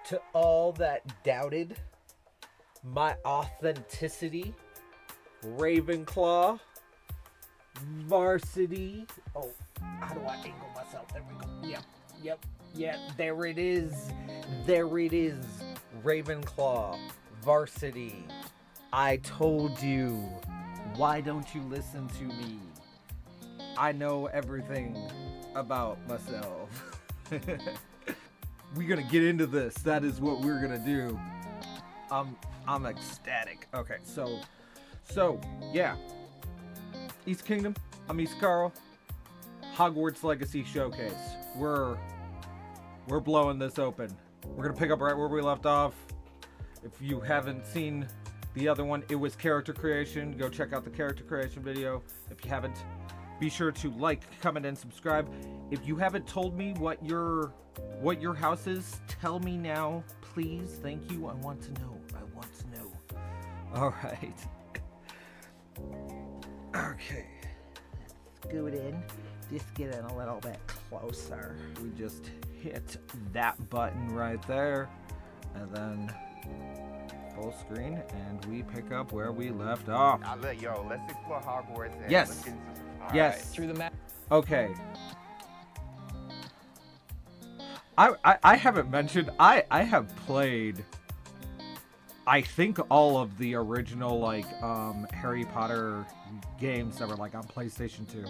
To all that doubted my authenticity, Ravenclaw, varsity. Oh, how do I angle myself? There we go. Yep. There it is. Ravenclaw, varsity. I told you. Why don't you listen to me? I know everything about myself. We're gonna get into this. That is what we're gonna do. I'm ecstatic. Okay, so yeah. East Kingdom. I'm Isekarl. Hogwarts Legacy Showcase. We're blowing this open. We're gonna pick up right where we left off. If you haven't seen the other one, it was character creation. Go check out the character creation video. If you haven't, be sure to like, comment, and subscribe. If you haven't told me what your house is, tell me now, please. Thank you. I want to know. All right. Okay. Let's go in. Just get in a little bit closer. We just hit that button right there, and then full screen, and we pick up where we left off. Let's explore Hogwarts. And yes. Look into, yes. Right. Through the map. Okay. I haven't mentioned, I have played, I think, all of the original, like, Harry Potter games that were, like, on PlayStation 2.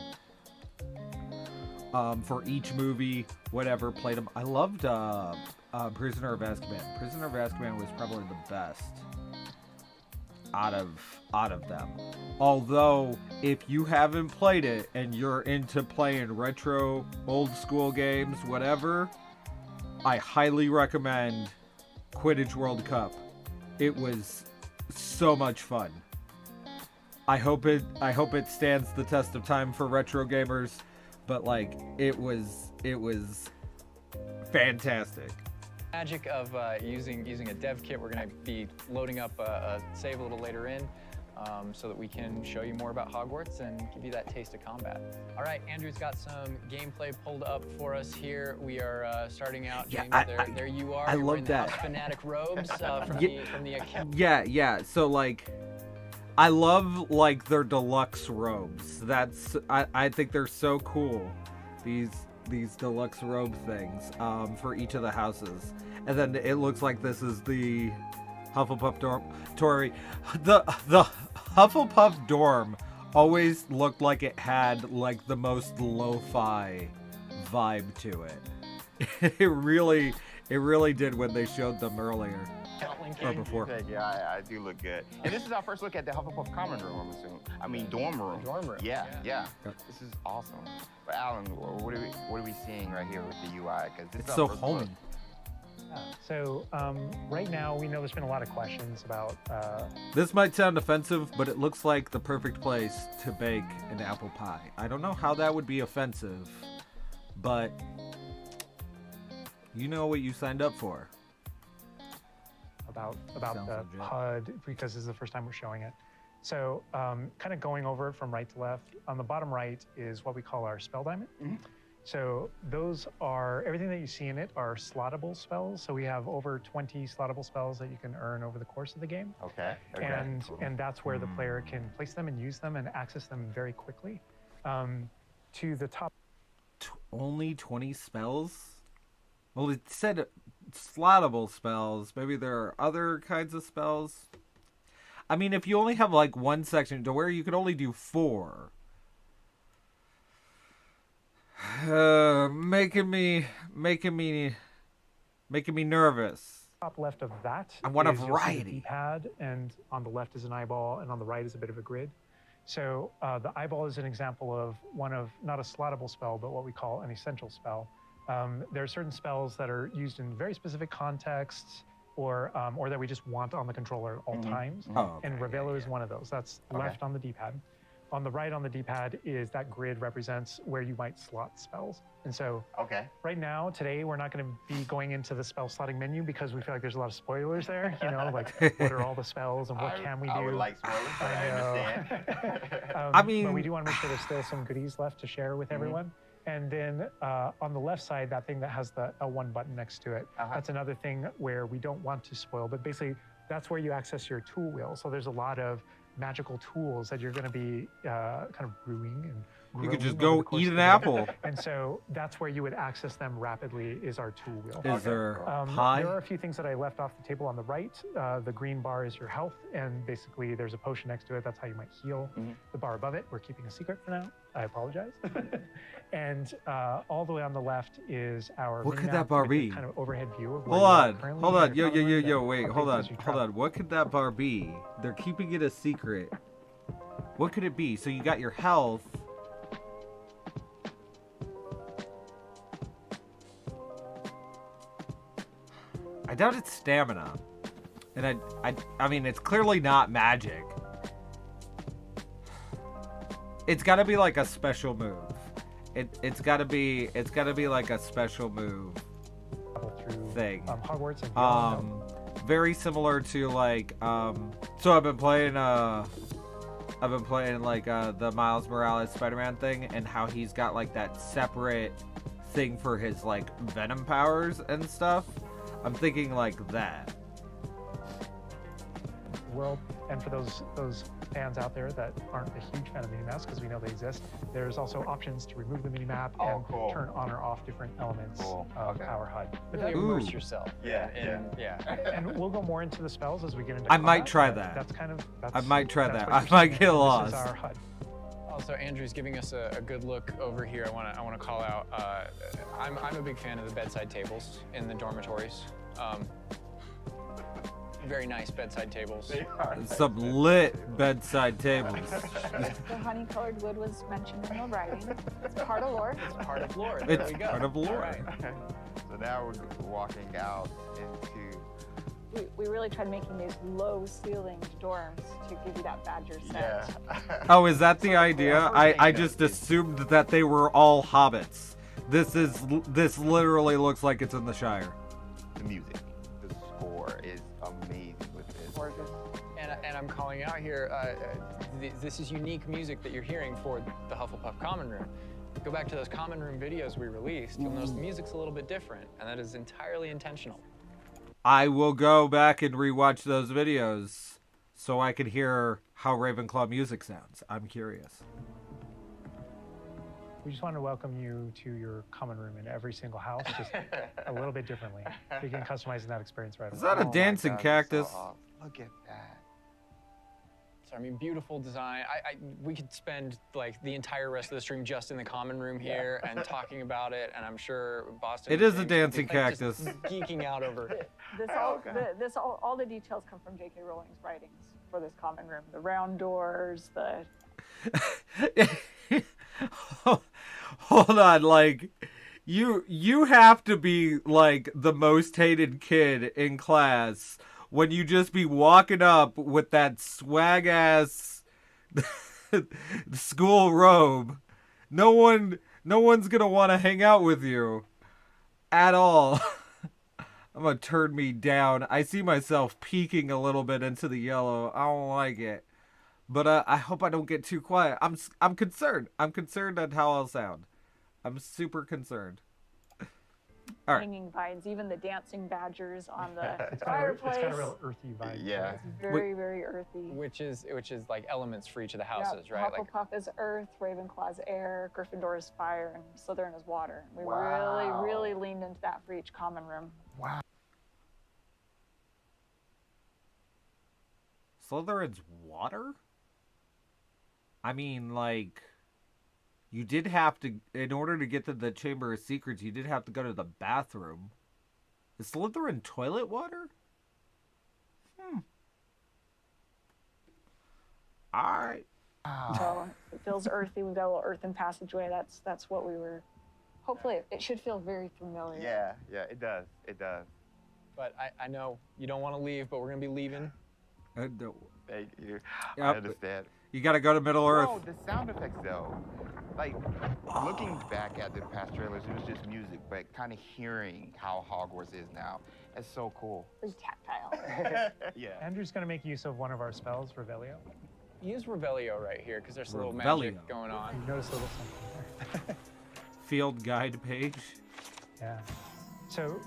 For each movie, whatever, played them. I loved, Prisoner of Azkaban. Prisoner of Azkaban was probably the best out of them. Although, if you haven't played it and you're into playing retro, old school games, whatever, I highly recommend Quidditch World Cup. It was so much fun. I hope it stands the test of time for retro gamers, but like it was fantastic. Magic of using a dev kit. We're going to be loading up a save a little later in so that we can show you more about Hogwarts and give you that taste of combat. All right, Andrew's got some gameplay pulled up for us here. We are starting out. Yeah, James, there you are. I You're love wearing that. The House Fanatic robes from the account. Yeah. So like, I love like their deluxe robes. I think they're so cool. These deluxe robe things for each of the houses, and then it looks like this is the Hufflepuff dormitory. The Hufflepuff dorm always looked like it had like the most lo-fi vibe to it. It really did when they showed them earlier. Or before. Yeah, I do look good. And this is our first look at the Hufflepuff common room, I'm assuming. I mean, dorm room. Dorm room. Yeah. This is awesome. But Alan, what are we seeing right here with the UI? Because it's so homey. So right now, we know there's been a lot of questions about... This might sound offensive, but it looks like the perfect place to bake an apple pie. I don't know how that would be offensive, but you know what you signed up for. About the legit. HUD, because this is the first time we're showing it. So kind of going over it from right to left, on the bottom right is what we call our spell diamond. Mm-hmm. So those are, everything that you see in it are slottable spells. So we have over 20 slottable spells that you can earn over the course of the game. Okay. And that's where the player can place them and use them and access them very quickly. To the top. Only 20 spells? Well, it said slottable spells. Maybe there are other kinds of spells. I mean, if you only have like one section to where you could only do 4. Making me nervous. Top left of that. I want a is, variety. you'll see the D-pad, and on the left is an eyeball, and on the right is a bit of a grid. So the eyeball is an example of one of, not a slottable spell, but what we call an essential spell. There are certain spells that are used in very specific contexts, or that we just want on the controller at all times. Oh, okay. And Reveler is one of those. That's left on the D-pad. On the right on the D-pad is that grid represents where you might slot spells. And so right now, today, we're not going to be going into the spell slotting menu because we feel like there's a lot of spoilers there. You know, like what are all the spells and what can we do? I would like spoilers, but I understand. I mean, but we do want to make sure there's still some goodies left to share with everyone. And then on the left side, that thing that has the L1 button next to it, that's another thing where we don't want to spoil, but basically that's where you access your tool wheel. So there's a lot of magical tools that you're going to be kind of brewing and You could just growing over go the course eat of an the day. apple. And so that's where you would access them rapidly is our tool wheel. Is there pie? There are a few things that I left off the table on the right. The green bar is your health, and basically there's a potion next to it. That's how you might heal. The bar above it, we're keeping a secret for now. I apologize. And all the way on the left is our What could mini-map that bar with the be? kind of overhead view of Hold where you are on, currently hold in on, your common room yo, that wait, updates hold on, as you hold travel. on. What could that bar be? They're keeping it a secret. What could it be? So you got your health. I doubt it's stamina. And I mean, it's clearly not magic. It's got to be like a special move. It's got to be like a special move Through, thing. Hogwarts and beyond. Very similar to like so I've been playing like the Miles Morales Spider-Man thing, and how he's got like that separate thing for his like venom powers and stuff. I'm thinking like that. World, and for those fans out there that aren't a huge fan of mini-maps, because we know they exist, there's also options to remove the mini-map and turn on or off different elements of our HUD. Really immerse yourself. Yeah. And we'll go more into the spells as we get into I might combat, try but that. That's kind of I might try that's that. what I you're might seeing. get lost. This is our HUD. Also, Andrew's giving us a good look over here. I want to call out. I'm a big fan of the bedside tables in the dormitories. Very nice bedside tables. Some lit bedside tables. The honey-colored wood was mentioned in the writing. It's part of lore. It's part of lore. There It's we go. part of lore. All right. So now we're walking out into. We really tried making these low-ceilinged dorms to give you that badger scent. Yeah. Oh, is that the idea? I everything just is- assumed that they were all hobbits. This literally looks like it's in the Shire. The music, the score is amazing with this. Gorgeous. And I'm calling out here. This is unique music that you're hearing for the Hufflepuff Common Room. Go back to those Common Room videos we released. You'll notice the music's a little bit different, and that is entirely intentional. I will go back and rewatch those videos so I can hear how Ravenclaw music sounds. I'm curious. We just want to welcome you to your common room in every single house, just a little bit differently. Begin customizing that experience right Is away. that a Oh my dancing God, cactus? that's so awesome. Look at that. So I mean, beautiful design. We could spend like the entire rest of the stream just in the Common Room here and talking about it, and I'm sure Boston. It and is a James would be, dancing like, just cactus. geeking out over it. All the details come from J.K. Rowling's writings for this common room. The round doors, the Hold on, like you have to be like the most hated kid in class when you just be walking up with that swag ass school robe. No one's gonna want to hang out with you at all. I'm gonna turn me down. I see myself peeking a little bit into the yellow. I don't like it. But I hope I don't get too quiet. I'm concerned. I'm concerned at how I'll sound. I'm super concerned. All right. hanging vines, even the dancing badgers on the It's fireplace. got a real earthy vibe. Yeah. It's very, very earthy. Which is like elements for each of the houses, Yep. right? Like Hufflepuff is earth, Ravenclaw's air, Gryffindor is fire, and Slytherin is water. We Wow. really leaned into that for each common room. Wow. Slytherin's water? I mean, like, you did have to, in order to get to the Chamber of Secrets, you did have to go to the bathroom. Is Slytherin toilet water? Alright. So it feels earthy. We've got a little earthen passageway. That's what we were. Hopefully, it should feel very familiar. Yeah, it does. It does. but I know you don't want to leave, but we're gonna be leaving. No. Thank you. I Yep. understand. You gotta go to Middle Earth. Oh, the sound effects though. Like, looking back at the past trailers, it was just music, but kind of hearing how Hogwarts is now, it's so cool. Very tactile. Yeah. Andrew's going to make use of one of our spells, Revelio. Use Revelio right here because there's a little Revelio. magic going You on. notice a little something there. field guide page. Yeah. So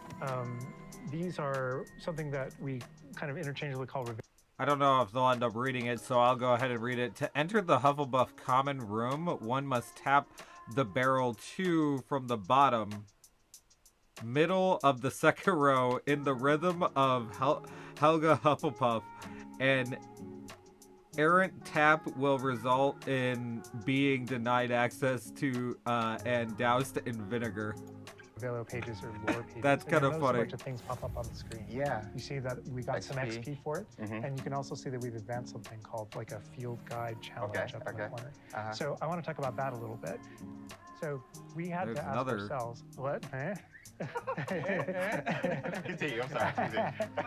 these are something that we kind of interchangeably call I don't know if they'll end up reading it, so I'll go ahead and read it. To enter the Hufflepuff common room, one must tap the barrel 2 from the bottom, middle of the second row in the rhythm of Helga Hufflepuff. An errant tap will result in being denied access to and doused in vinegar. Velo pages or lore pages. That's kind of A funny. bunch of things pop up on the screen. Yeah. You see that we got some XP. XP for it, and you can also see that we've advanced something called like a field guide challenge up in the corner. So I want to talk about that a little bit. So we had to ask ourselves, what? Continue, I'm sorry.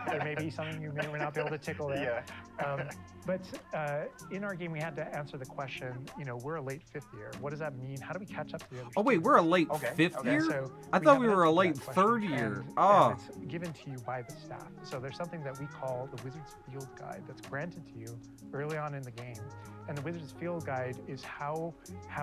There may be something you may or may not be able to tickle there. But in our game, we had to answer the question, you know, we're a late 5th year. What does that mean? How do we catch up to the other Oh, wait, students? we're a late 5th year? So I thought we were a late 3rd year. And it's given to you by the staff. So there's something that we call the Wizard's Field Guide that's granted to you early on in the game. And the Wizard's Field Guide is how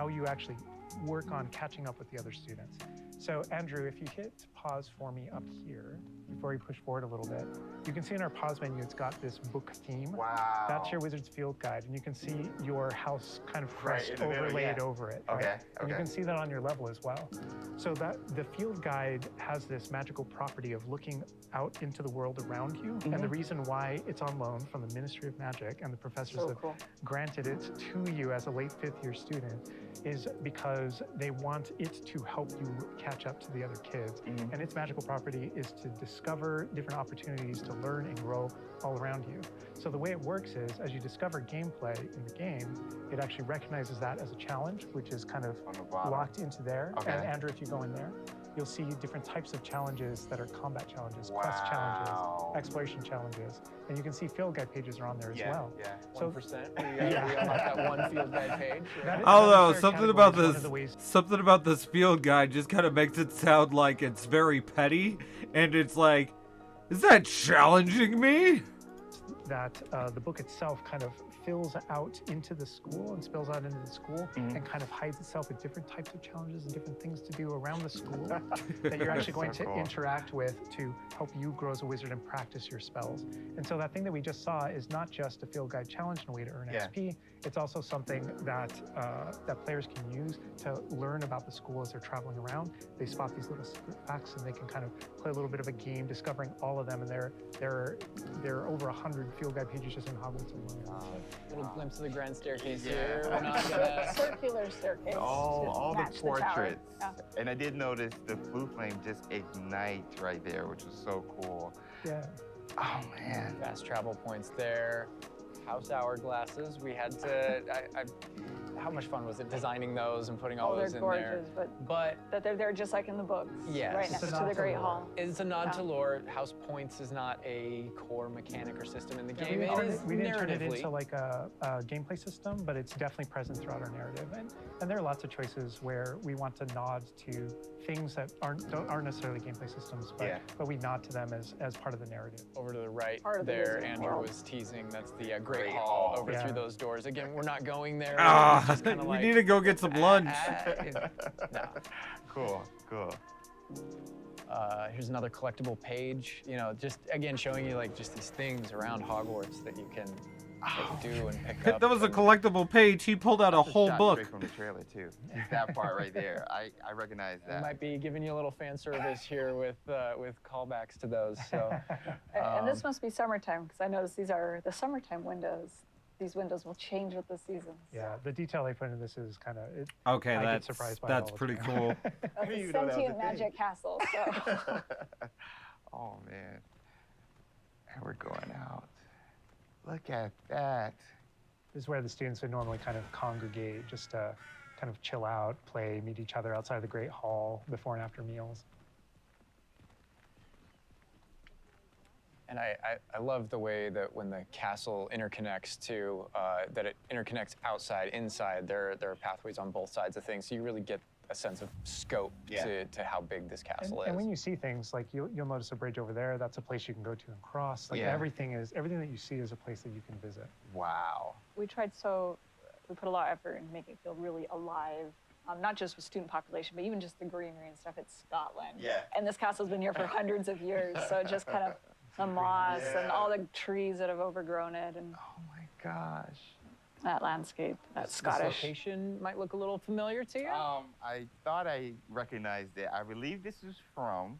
you actually work on catching up with the other students. So Andrew, if you hit pause for me up here, before you push forward a little bit, you can see in our pause menu, it's got this book theme. Wow. That's your Wizard's Field Guide, and you can see your house kind of crest overlaid over it. Right? And you can see that on your level as well. So that the Field Guide has this magical property of looking out into the world around you, and the reason why it's on loan from the Ministry of Magic and the professors have granted it to you as a late 5th year student is because they want it to help you catch up to the other kids. And its magical property is to discover different opportunities to learn and grow all around you. So the way it works is, as you discover gameplay in the game, it actually recognizes that as a challenge, which is kind of locked into there. And Andrew, if you go in there, you'll see different types of challenges that are combat challenges, quest challenges, exploration challenges, and you can see field guide pages are on there as well. So 1%. We unlocked that one field guide page. Although something about this field guide just kind of makes it sound like it's very petty, and it's like, is that challenging me? That the book itself kind of fills out into the school and spills out into the school and kind of hides itself with different types of challenges and different things to do around the school that you're actually going to interact with to help you grow as a wizard and practice your spells. And so that thing that we just saw is not just a field guide challenge and a way to earn XP, it's also something that that players can use to learn about the school as they're traveling around. They spot these little secret facts and they can kind of play a little bit of a game discovering all of them, and there are over 100 field guide pages just in Hogwarts alone. Little glimpse of the grand staircase here. We're not gonna... Circular staircase. All the portraits. Yeah. And I did notice the blue flame just ignites right there, which was so cool. Yeah. Oh man. Fast travel points there. House hourglasses. We had to. How much fun was it designing those and putting all those in gorgeous, there? But that they're there just like in the books. Yes. Right next to the Great Hall. It's a nod to lore. House points is not a core mechanic or system in the game. We didn't turn it into like a gameplay system, but it's definitely present throughout our narrative. And there are lots of choices where we want to nod to things that aren't necessarily gameplay systems, but we nod to them as part of the narrative. Over to the right there, Andrew was teasing. That's the Great Hall over through those doors. Again, we're not going there. We need to go get some lunch. No. Cool. Here's another collectible page. You know, just again showing you like just these things around Hogwarts that you can do and pick up. That was a collectible page. He pulled out a whole book. Straight from the trailer too. That part right there. I recognize that. We might be giving you a little fan service here with callbacks to those. So. And this must be summertime, because I noticed these are the summertime windows. These windows will change with the seasons. Yeah, the detail they put in this is kind of okay. I get surprised by it that's all the pretty time. cool. That's a sentient magic castle. So. Oh man, and we're going out. Look at that. This is where the students would normally kind of congregate, just to kind of chill out, play, meet each other outside the Great Hall before and after meals. And I love the way that when the castle interconnects to, that it interconnects outside, inside. There are pathways on both sides of things, so you really get a sense of scope to how big this castle is. And when you see things, like you'll notice a bridge over there, that's a place you can go to and cross. Like everything that you see is a place that you can visit. Wow. We put a lot of effort in making it feel really alive not just with student population, but even just the greenery and stuff. It's Scotland. Yeah. And this castle's been here for hundreds of years, so it just kind of the moss and all the trees that have overgrown it, and Oh my gosh. that landscape, that This Scottish. location might look a little familiar to you. I thought I recognized it. I believe this is from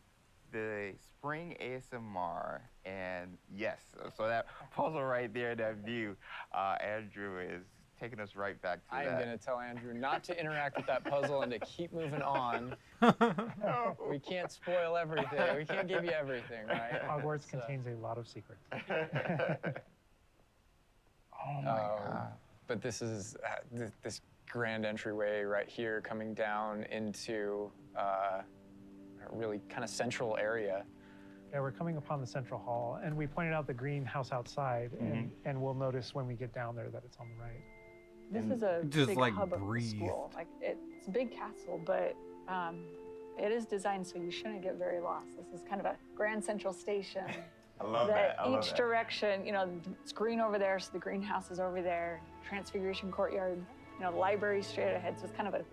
the Spring ASMR, and yes, so that puzzle right there, that view, Andrew is taking us right back to I that. am going to tell Andrew not to interact with that puzzle and to keep moving on. We can't spoil everything. We can't give you everything, right? Hogwarts So- contains a lot of secrets. Oh my God. But this is this grand entryway right here coming down into a really kind of central area. Yeah, we're coming upon the central hall, and we pointed out the greenhouse outside, and we'll notice when we get down there that it's on the right. This is a Just, big like, hub of the breathe. school. Like it's a big castle, but it is designed so you shouldn't get very lost. This is kind of a grand central station. I love that that. I love each that. direction, you know, it's green over there, so the greenhouse is over there. Transfiguration courtyard, you know, the library straight ahead. So it's kind of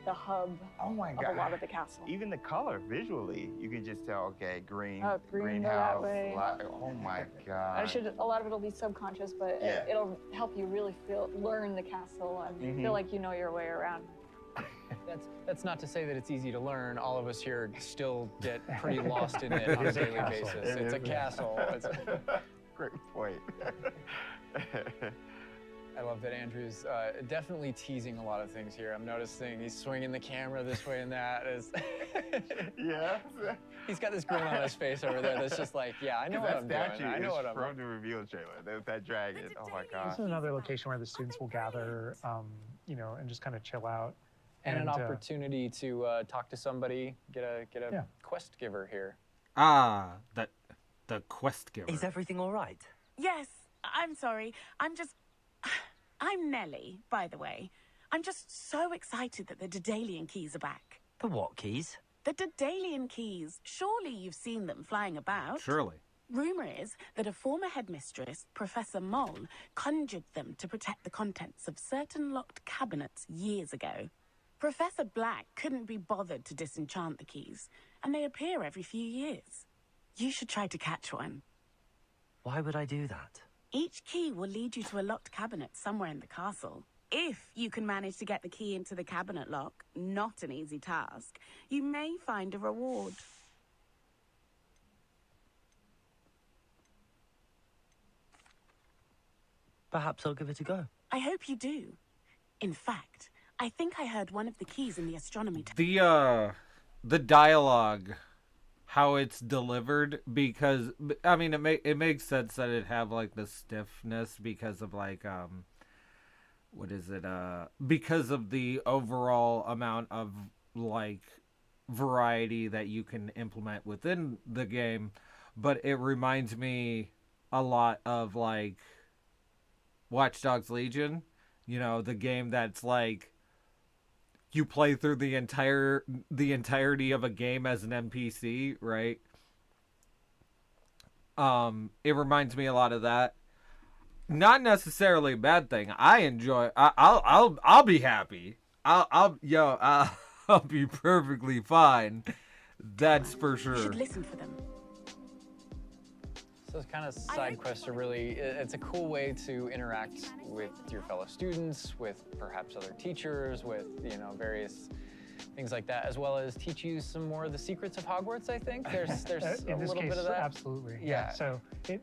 the hub Oh my of God. a lot of the castle. Even the color visually, you can just tell, okay, green, Oh, green, go greenhouse. that way. Oh my God. A lot of it'll be subconscious, but Yeah. it'll help you really learn the castle and feel like you know your way around. That's not to say that it's easy to learn. All of us here still get pretty lost in it on a is a daily castle. basis. It It's a is. castle. Great point. I love that Andrew's definitely teasing a lot of things here. I'm noticing he's swinging the camera this way and that. Yeah. He's got this grin on his face over there that's just like, yeah, I know what That I'm doing. statue I know is what I'm from the reveal trailer. That dragon. Oh my God. This is another location where the students will gather, you know, and just kind of chill out. And an uh, opportunity to talk to somebody, get a Yeah. quest giver here. Ah, the quest giver. Is everything all right? Yes, I'm sorry. I'm Nellie, by the way. I'm just so excited that the Daedalian keys are back. The what keys? The Daedalian keys. Surely you've seen them flying about. Surely. Rumour is that a former headmistress, Professor Moll, conjured them to protect the contents of certain locked cabinets years ago. Professor Black couldn't be bothered to disenchant the keys, and they appear every few years. You should try to catch one. Why would I do that? Each key will lead you to a locked cabinet somewhere in the castle. If you can manage to get the key into the cabinet lock, not an easy task, you may find a reward. Perhaps I'll give it a go. I hope you do. In fact, I think I heard one of the keys in the astronomy The dialogue, how it's delivered, because I mean it makes sense that it have like the stiffness because of like what is it because of the overall amount of like variety that you can implement within the game, but it reminds me a lot of like Watch Dogs Legion, you know, the game that's like you play through the entirety of a game as an NPC, right? It reminds me a lot of that. Not necessarily a bad thing. I enjoy. I'll be happy. I'll be perfectly fine. That's for You sure. should listen for them. So those kind of side quests are really, it's a cool way to interact with your fellow students, with perhaps other teachers, with, you know, various things like that, as well as teach you some more of the secrets of Hogwarts, I think. There's a in this little case, bit of that. absolutely. Yeah. So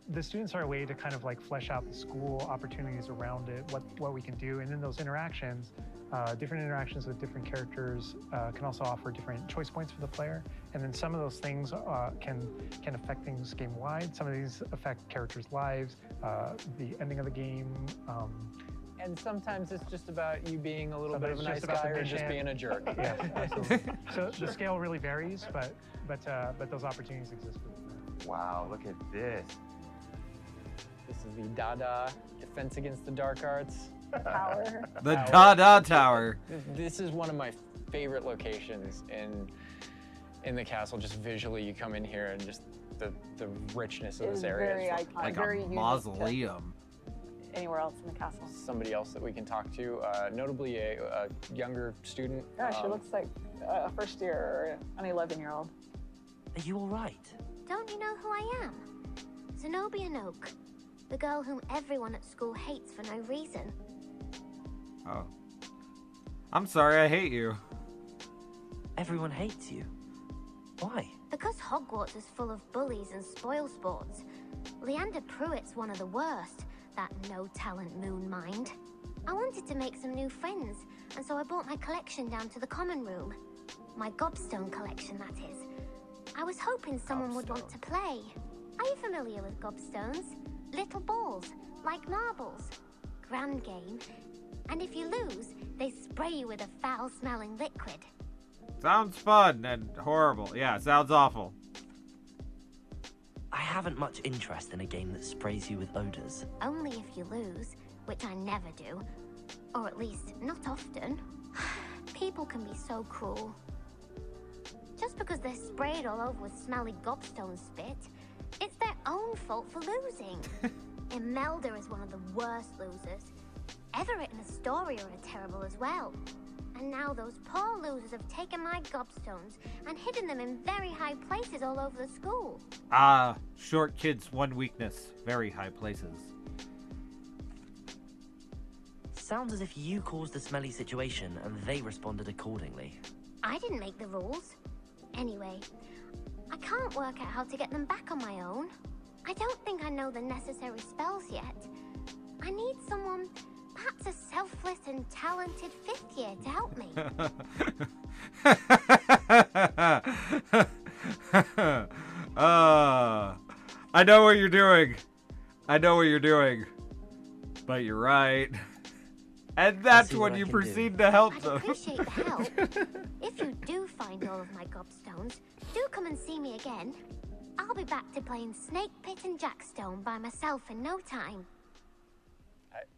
the students are a way to kind of like flesh out the school opportunities around it, what we can do, and then those interactions, different interactions with different characters can also offer different choice points for the player. And then some of those things can affect things game wide. Some of these affect characters' lives, the ending of the game. And sometimes it's just about you being a little bit of a Sometimes nice it's just about guy the or just mission. being a jerk. Yeah, absolutely. So the scale really varies, but those opportunities exist. Wow, look at this. This is the Dada Defense Against the Dark Arts. Power. The Dada Tower. This is one of my favorite locations in the castle. Just visually, you come in here and just the richness of It this is area. very It's iconic, Like very a unique. mausoleum. anywhere else in the castle. Somebody else that we can talk to, notably a younger student. Yeah, she looks like a first year or an 11-year-old. Are you all right? Don't you know who I am? Zenobia Noak, the girl whom everyone at school hates for no reason. Oh. I'm sorry, I hate you. Everyone hates you. Why? Because Hogwarts is full of bullies and spoilsports. Leander Pruitt's one of the worst, that no-talent moon mind. I wanted to make some new friends, and so I brought my collection down to the common room. My gobstone collection, that is. I was hoping someone would want to play. Are you familiar with gobstones? Little balls, like marbles. Grand game. And if you lose, they spray you with a foul-smelling liquid. Sounds fun and horrible. Yeah, sounds awful. I haven't much interest in a game that sprays you with odors. Only if you lose, which I never do. Or at least, not often. People can be so cruel. Just because they're sprayed all over with smelly gobstone spit, it's their own fault for losing. Imelda is one of the worst losers. Everett and Astoria are terrible as well. And now those poor losers have taken my gobstones and hidden them in very high places all over the school. Ah, short kids, one weakness. Very high places. Sounds as if you caused the smelly situation and they responded accordingly. I didn't make the rules. Anyway, I can't work out how to get them back on my own. I don't think I know the necessary spells yet. I need someone, perhaps a selfless and talented fifth year to help me. I know what you're doing. I know what you're doing. But you're right. And that's when you proceed to help I'd them. appreciate the help. If you do find all of my gobstones, do come and see me again. I'll be back to playing Snake Pit and Jackstone by myself in no time.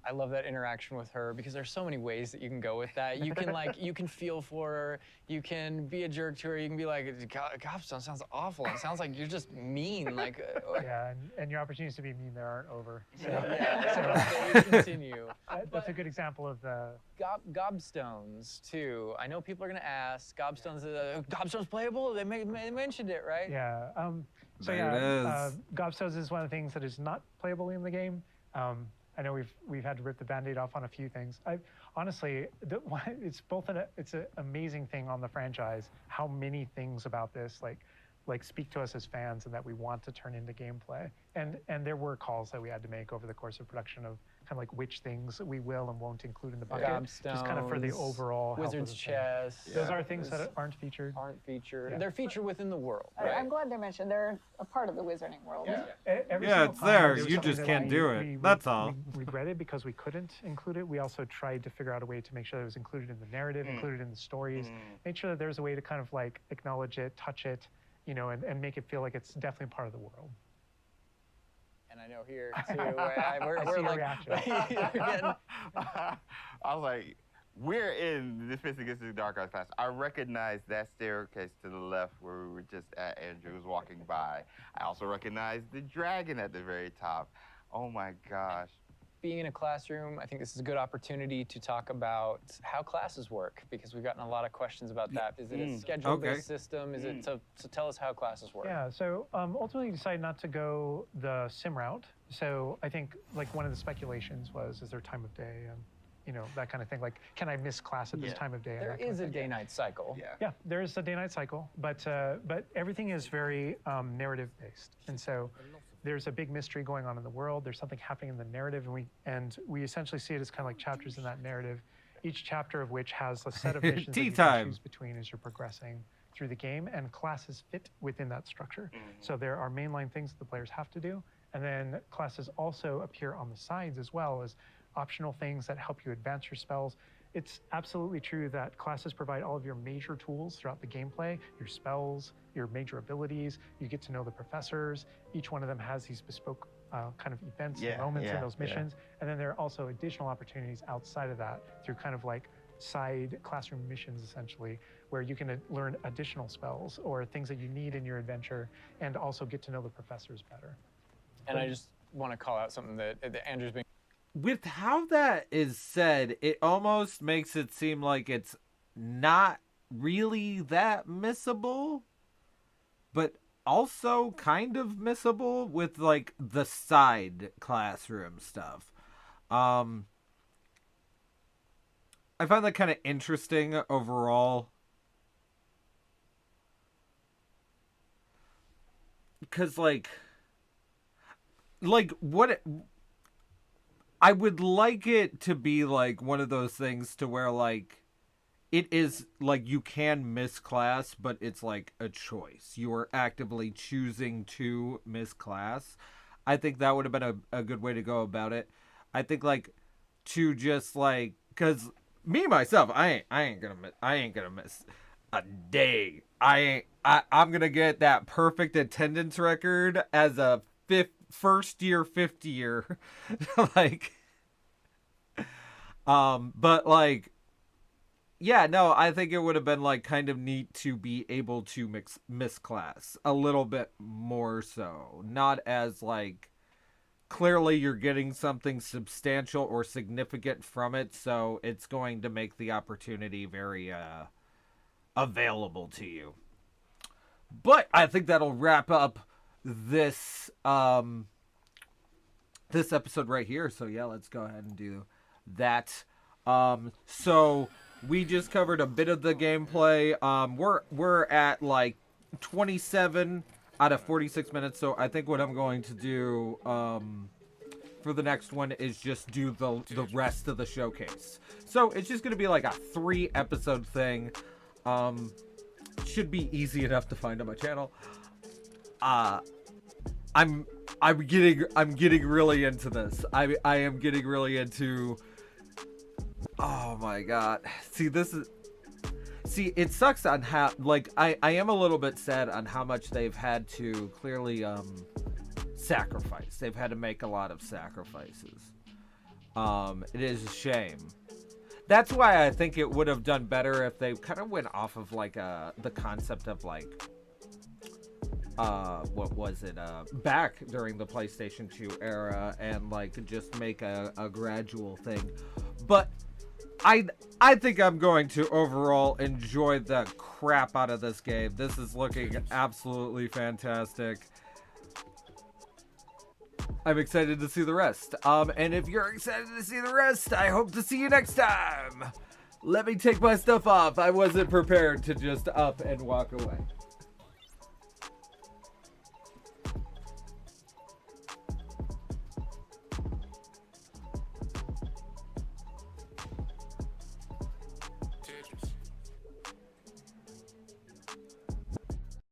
I love that interaction with her because there's so many ways that you can go with that. You can you can feel for her. You can be a jerk to her. You can be like, gobstone sounds awful. It sounds like you're just mean. Yeah, and your opportunities to be mean there aren't over. So, They continue. that's a good example of the Gobstones too. I know people are gonna ask. Gobstones playable? They mentioned it, right? Yeah. So There it is. Gobstones is one of the things that is not playable in the game. I know we've had to rip the Band-Aid off on a few things. Honestly, it's it's an amazing thing on the franchise how many things about this like speak to us as fans and that we want to turn into gameplay. And there were calls that we had to make over the course of production of kind of like which things we will and won't include in the bucket, just kind of for the overall health Wizard's of the thing. chest. Those are things that aren't featured. Yeah. Yeah. They're featured within the world. Right? I'm glad they're mentioned. They're a part of the Wizarding World. Every Yeah, single it's time there. was You something just that can't do it. That's all. We regretted because we couldn't include it. We also tried to figure out a way to make sure that it was included in the narrative, included in the stories, make sure that there's a way to kind of like acknowledge it, touch it, and make it feel like it's definitely part of the world. And I know here too, we're like, reaction. I was like, we're in the Defense Against the Dark Arts class. I recognize that staircase to the left where we were just at. Andrew was walking by. I also recognize the dragon at the very top. Oh my gosh. being in a classroom, I think this is a good opportunity to talk about how classes work, because we've gotten a lot of questions about that. Is it a schedule-based system? Is it, so tell us how classes work. Yeah, so ultimately decided not to go the sim route. So I think like one of the speculations was, is there time of day and that kind of thing. Like, can I miss class at this time of day? There is a day-night cycle. Yeah, there is a day-night cycle, but everything is very narrative-based, and so there's a big mystery going on in the world. There's something happening in the narrative, and we essentially see it as kind of like chapters in that narrative. Each chapter of which has a set of missions that you can choose between as you're progressing through the game, and classes fit within that structure. So there are mainline things that the players have to do, and then classes also appear on the sides as well as optional things that help you advance your spells. It's absolutely true that classes provide all of your major tools throughout the gameplay, your spells, your major abilities. You get to know the professors. Each one of them has these bespoke kind of events and moments in those missions. And then there are also additional opportunities outside of that through kind of like side classroom missions, essentially, where you can learn additional spells or things that you need in your adventure and also get to know the professors better. And I just want to call out something that Andrew's been with how that is said, it almost makes it seem like it's not really that missable, but also kind of missable with like the side classroom stuff. I find that kind of interesting overall. Because like what I would like it to be like one of those things to where like it is like you can miss class, but it's like a choice. You are actively choosing to miss class. I think that would have been a good way to go about it. I think like to just like, because me myself, I ain't gonna miss a day. I'm gonna get that perfect attendance record as a first year, fifth year. Like, but like, yeah, no, I think it would have been like kind of neat to be able to miss class a little bit more so. Not as like clearly you're getting something substantial or significant from it, so it's going to make the opportunity very available to you. But I think that'll wrap up this this episode right here. So yeah, let's go ahead and do that. So we just covered a bit of the gameplay. We're at like 27 out of 46 minutes. So I think what I'm going to do for the next one is just do the rest of the showcase. So it's just going to be like a 3-episode thing. Should be easy enough to find on my channel. I'm getting really into this. I am getting really into. Oh my god. See, it sucks on how, like, I am a little bit sad on how much they've had to clearly sacrifice. They've had to make a lot of sacrifices. It is a shame. That's why I think it would have done better if they kind of went off of like the concept of like what was it back during the PlayStation 2 era, and like just make a gradual thing. But I think I'm going to overall enjoy the crap out of this game. This is looking absolutely fantastic. I'm excited to see the rest. And if you're excited to see the rest, I hope to see you next time. Let me take my stuff off. I wasn't prepared to just up and walk away.